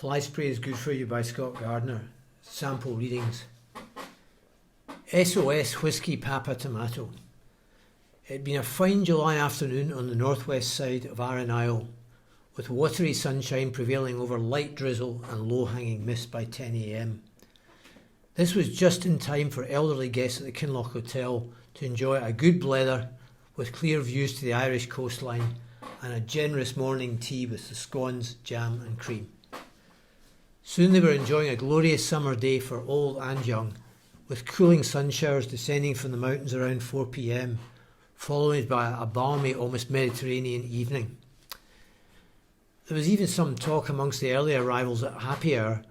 Flyspray is Good For You by Scott Gardner. Sample readings. SOS Whiskey Papa Tomato. It had been a fine July afternoon on the northwest side of Arran Isle, with watery sunshine prevailing over light drizzle and low-hanging mist by 10 a.m. This was just in time for elderly guests at the Kinloch Hotel to enjoy a good blether with clear views to the Irish coastline and a generous morning tea with the scones, jam and cream. Soon they were enjoying a glorious summer day for old and young, with cooling sun showers descending from the mountains around 4 p.m, followed by a balmy, almost Mediterranean evening. There was even some talk amongst the early arrivals at happy hour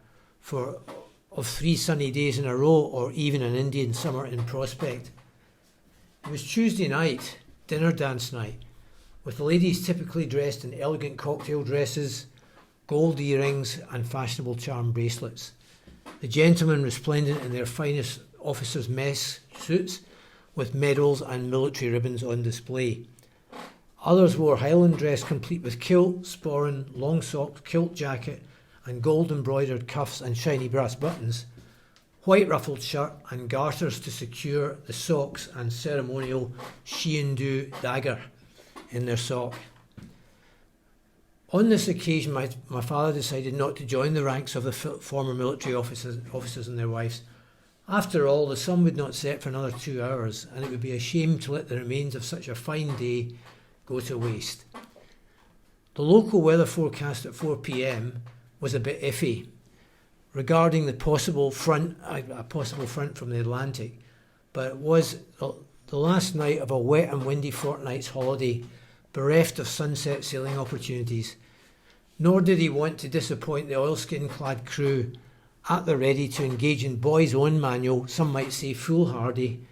of 3 sunny days in a row, or even an Indian summer in prospect. It was Tuesday night, dinner dance night, with the ladies typically dressed in elegant cocktail dresses, gold earrings and fashionable charm bracelets. The gentlemen resplendent in their finest officers' mess suits with medals and military ribbons on display. Others wore Highland dress complete with kilt, sporran, long socked kilt jacket and gold embroidered cuffs and shiny brass buttons, white ruffled shirt and garters to secure the socks and ceremonial Shiandu dagger in their sock. On this occasion, my father decided not to join the ranks of the former military officers and their wives. After all, the sun would not set for another 2 hours, and it would be a shame to let the remains of such a fine day go to waste. The local weather forecast at 4 p.m. was a bit iffy regarding a possible front from the Atlantic, but it was the last night of a wet and windy fortnight's holiday, bereft of sunset sailing opportunities, nor did he want to disappoint the oilskin-clad crew at the ready to engage in boy's own manual, some might say foolhardy,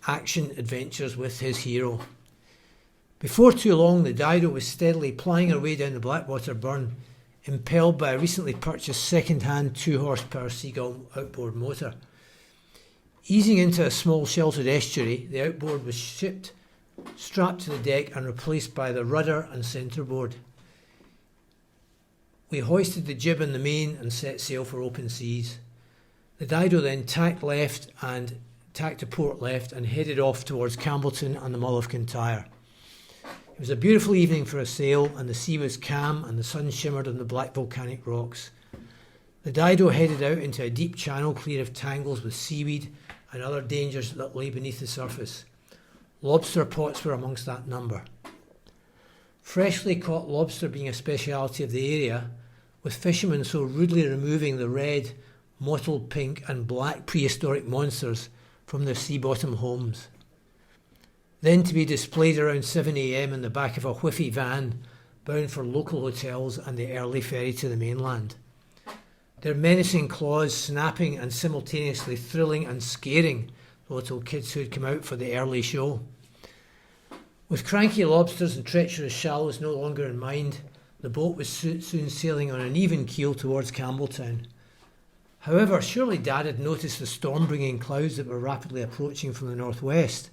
action adventures with his hero. Before too long, the Dido was steadily plying her way down the Blackwater Burn, impelled by a recently purchased second-hand 2-horsepower Seagull outboard motor. Easing into a small sheltered estuary, the outboard was shipped, strapped to the deck and replaced by the rudder and centreboard. We hoisted the jib in the main and set sail for open seas. The Dido then tacked to port left and headed off towards Campbelltown and the Mull of Kintyre. It was a beautiful evening for a sail, and the sea was calm and the sun shimmered on the black volcanic rocks. The Dido headed out into a deep channel clear of tangles with seaweed and other dangers that lay beneath the surface. Lobster pots were amongst that number. Freshly caught lobster being a speciality of the area, with fishermen so rudely removing the red, mottled pink and black prehistoric monsters from their sea-bottom homes. Then to be displayed around 7 a.m. in the back of a whiffy van bound for local hotels and the early ferry to the mainland. Their menacing claws snapping and simultaneously thrilling and scaring the little kids who had come out for the early show. With cranky lobsters and treacherous shallows no longer in mind, the boat was soon sailing on an even keel towards Campbelltown. However, surely Dad had noticed the storm-bringing clouds that were rapidly approaching from the northwest.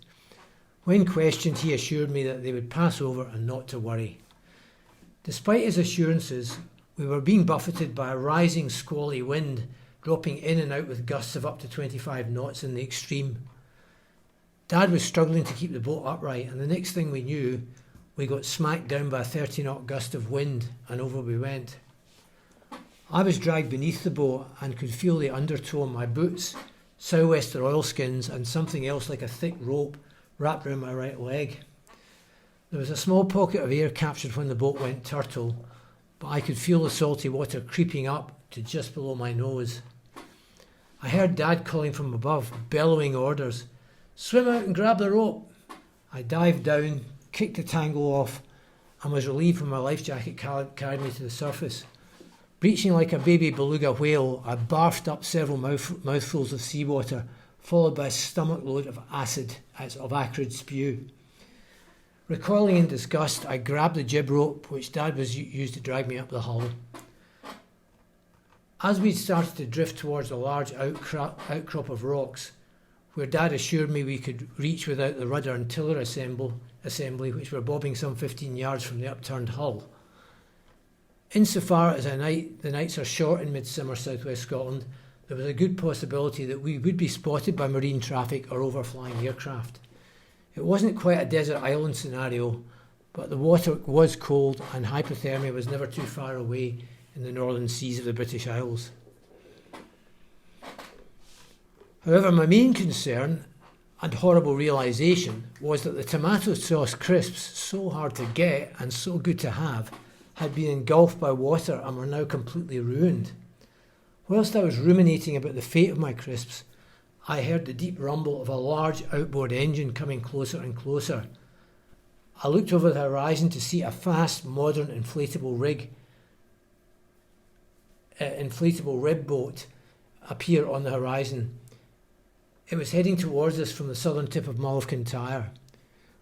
When questioned, he assured me that they would pass over and not to worry. Despite his assurances, we were being buffeted by a rising squally wind, dropping in and out with gusts of up to 25 knots in the extreme. Dad was struggling to keep the boat upright, and the next thing we knew, we got smacked down by a 30-knot gust of wind, and over we went. I was dragged beneath the boat and could feel the undertow on my boots, sou'wester oilskins, and something else like a thick rope wrapped around my right leg. There was a small pocket of air captured when the boat went turtle, but I could feel the salty water creeping up to just below my nose. I heard Dad calling from above, bellowing orders. "Swim out and grab the rope." I dived down, kicked the tangle off, and was relieved when my life jacket carried me to the surface. Breaching like a baby beluga whale, I barfed up several mouthfuls of seawater, followed by a stomach load of acrid spew. Recoiling in disgust, I grabbed the jib rope, which Dad was used to drag me up the hull. As we started to drift towards a large outcrop of rocks, where Dad assured me we could reach without the rudder and tiller assembly, which were bobbing some 15 yards from the upturned hull, Insofar as the nights are short in midsummer southwest Scotland, there was a good possibility that we would be spotted by marine traffic or overflying aircraft. It wasn't quite a desert island scenario, but the water was cold and hypothermia was never too far away in the northern seas of the British Isles. However, my main concern and horrible realisation was that the tomato sauce crisps, so hard to get and so good to have, had been engulfed by water and were now completely ruined. Whilst I was ruminating about the fate of my crisps, I heard the deep rumble of a large outboard engine coming closer and closer. I looked over the horizon to see a fast, modern inflatable rib boat appear on the horizon. It was heading towards us from the southern tip of Mull of Kintyre.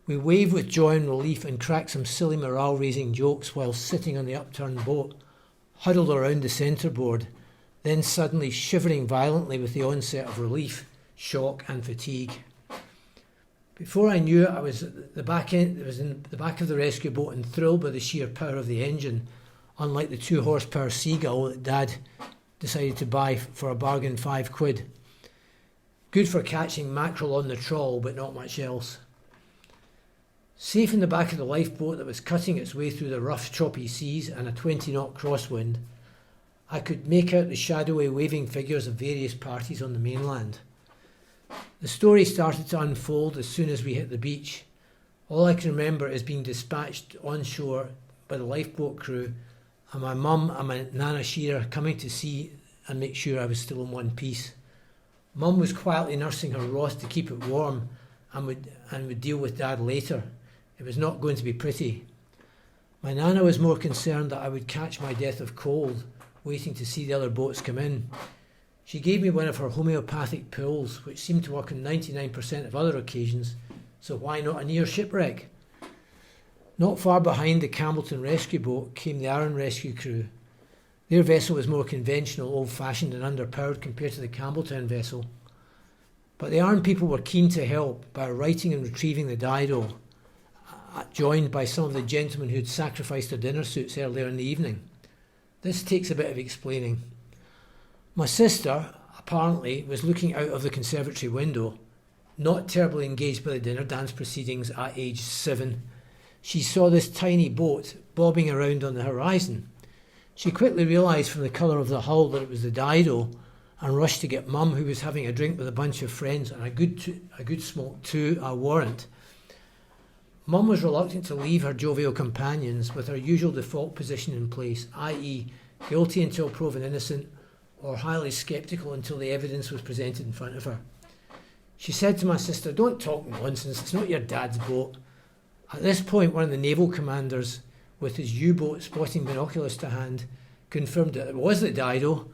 We waved with joy and relief and cracked some silly morale-raising jokes while sitting on the upturned boat, huddled around the centreboard, then suddenly shivering violently with the onset of relief, shock and fatigue. Before I knew it, I was in the back of the rescue boat and thrilled by the sheer power of the engine, unlike the 2-horsepower Seagull that Dad decided to buy for a bargain £5. Good for catching mackerel on the trawl, but not much else. Safe in the back of the lifeboat that was cutting its way through the rough, choppy seas and a 20-knot crosswind, I could make out the shadowy waving figures of various parties on the mainland. The story started to unfold as soon as we hit the beach. All I can remember is being dispatched on shore by the lifeboat crew and my mum and my Nana Shearer coming to see and make sure I was still in one piece. Mum was quietly nursing her Ross to keep it warm and would deal with Dad later. It was not going to be pretty. My Nana was more concerned that I would catch my death of cold, waiting to see the other boats come in. She gave me one of her homeopathic pills, which seemed to work on 99% of other occasions, so why not a near shipwreck? Not far behind the Campbelltown rescue boat came the Arran rescue crew. Their vessel was more conventional, old-fashioned and underpowered compared to the Campbelltown vessel. But the Arran people were keen to help by righting and retrieving the Dido, joined by some of the gentlemen who had sacrificed their dinner suits earlier in the evening. This takes a bit of explaining. My sister, apparently, was looking out of the conservatory window, not terribly engaged by the dinner dance proceedings at age 7. She saw this tiny boat bobbing around on the horizon. She quickly realised from the colour of the hull that it was the Dido and rushed to get Mum, who was having a drink with a bunch of friends and a good smoke too, a warrant. Mum was reluctant to leave her jovial companions with her usual default position in place, i.e. guilty until proven innocent or highly sceptical until the evidence was presented in front of her. She said to my sister, "Don't talk nonsense, it's not your dad's boat." At this point, one of the naval commanders, with his U-boat spotting binoculars to hand, confirmed that it was the Dido,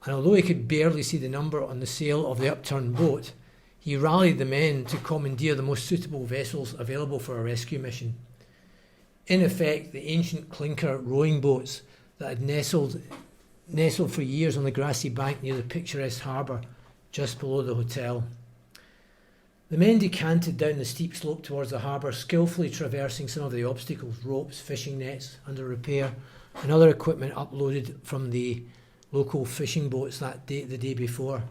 and although he could barely see the number on the sail of the upturned boat, he rallied the men to commandeer the most suitable vessels available for a rescue mission. In effect, the ancient clinker rowing boats that had nestled for years on the grassy bank near the picturesque harbour just below the hotel. The men decanted down the steep slope towards the harbour, skillfully traversing some of the obstacles, ropes, fishing nets under repair, and other equipment uploaded from the local fishing boats the day before.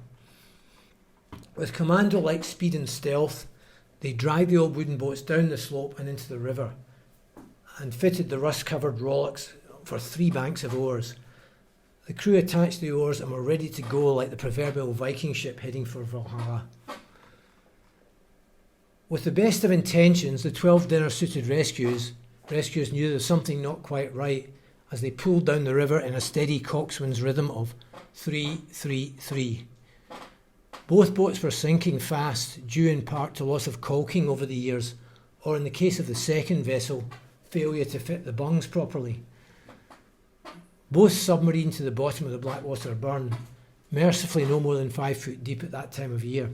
With commando-like speed and stealth, they dragged the old wooden boats down the slope and into the river, and fitted the rust-covered rowlocks for 3 banks of oars. The crew attached the oars and were ready to go like the proverbial Viking ship heading for Valhalla. With the best of intentions, the 12 dinner-suited rescuers knew there was something not quite right as they pulled down the river in a steady coxswain's rhythm of 3-3-3. Both boats were sinking fast, due in part to loss of caulking over the years, or in the case of the second vessel, failure to fit the bungs properly. Both submarined to the bottom of the Blackwater Burn, mercifully no more than 5 foot deep at that time of year.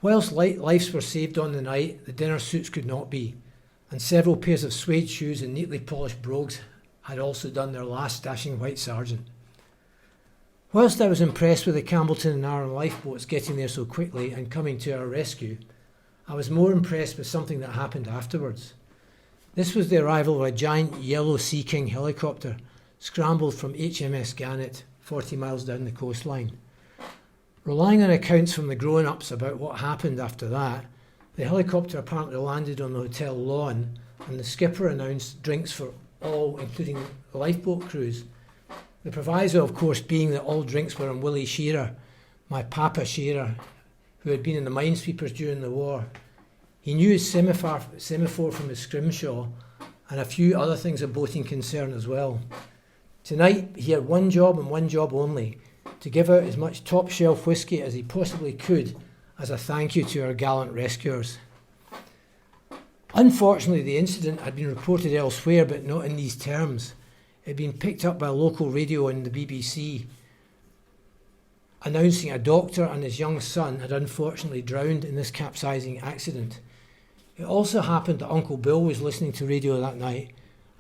Whilst lives were saved on the night, the dinner suits could not be, and several pairs of suede shoes and neatly polished brogues had also done their last dashing white sergeant. Whilst I was impressed with the Campbelltown and Arran lifeboats getting there so quickly and coming to our rescue, I was more impressed with something that happened afterwards. This was the arrival of a giant yellow Sea King helicopter, scrambled from HMS Gannet, 40 miles down the coastline. Relying on accounts from the grown-ups about what happened after that, the helicopter apparently landed on the hotel lawn and the skipper announced drinks for all, including the lifeboat crews. The proviso, of course, being that all drinks were on Willie Shearer, my Papa Shearer, who had been in the minesweepers during the war. He knew his semaphore from his scrimshaw and a few other things of boating concern as well. Tonight he had one job and one job only, to give out as much top-shelf whisky as he possibly could as a thank you to our gallant rescuers. Unfortunately, the incident had been reported elsewhere, but not in these terms. It had been picked up by local radio and the BBC, announcing a doctor and his young son had unfortunately drowned in this capsizing accident. It also happened that Uncle Bill was listening to radio that night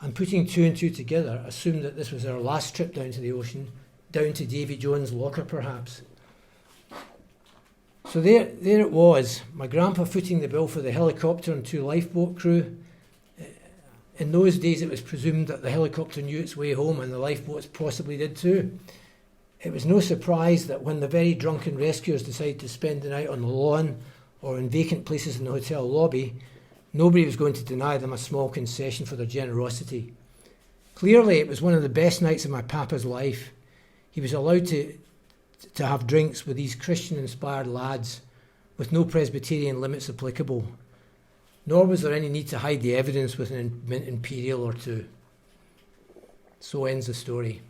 and, putting two and two together, assumed that this was our last trip down to the ocean, down to Davy Jones' locker perhaps. So there it was, my grandpa footing the bill for the helicopter and 2 lifeboat crew. In those days it was presumed that the helicopter knew its way home and the lifeboats possibly did too. It was no surprise that when the very drunken rescuers decided to spend the night on the lawn or in vacant places in the hotel lobby, nobody was going to deny them a small concession for their generosity. Clearly it was one of the best nights of my papa's life. He was allowed to have drinks with these Christian-inspired lads with no Presbyterian limits applicable. Nor was there any need to hide the evidence with an imperial or two. So ends the story.